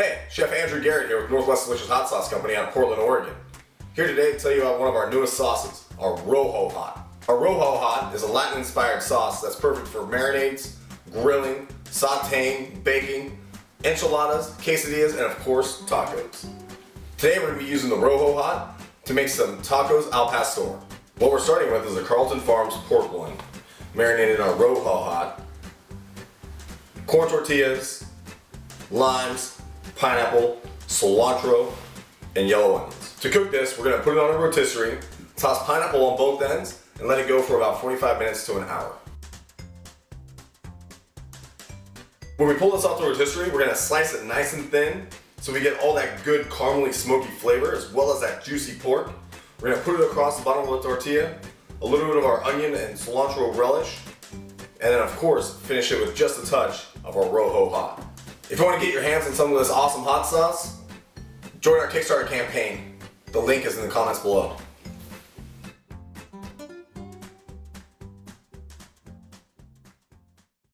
Hey, Chef Andrew Garrett here with Northwest Delicious Hot Sauce Company out of Portland, Oregon. Here today to tell you about one of our newest sauces, our ROJO Hott. Our ROJO Hott is a Latin-inspired sauce that's perfect for marinades, grilling, sauteing, baking, enchiladas, quesadillas, and of course, tacos. Today we're going to be using the ROJO Hott to make some tacos al pastor. What we're starting with is a Carlton Farms pork loin, marinated in our ROJO Hott, corn tortillas, limes, pineapple, cilantro, and yellow onions. To cook this, we're going to put it on a rotisserie, toss pineapple on both ends, and let it go for about 45 minutes to an hour. When we pull this off the rotisserie, we're going to slice it nice and thin so we get all that good caramely smoky flavor as well as that juicy pork. We're going to put it across the bottom of the tortilla, a little bit of our onion and cilantro relish, and then of course finish it with just a touch of our ROJO Hott. If you want to get your hands on some of this awesome hot sauce, join our Kickstarter campaign. The link is in the comments below.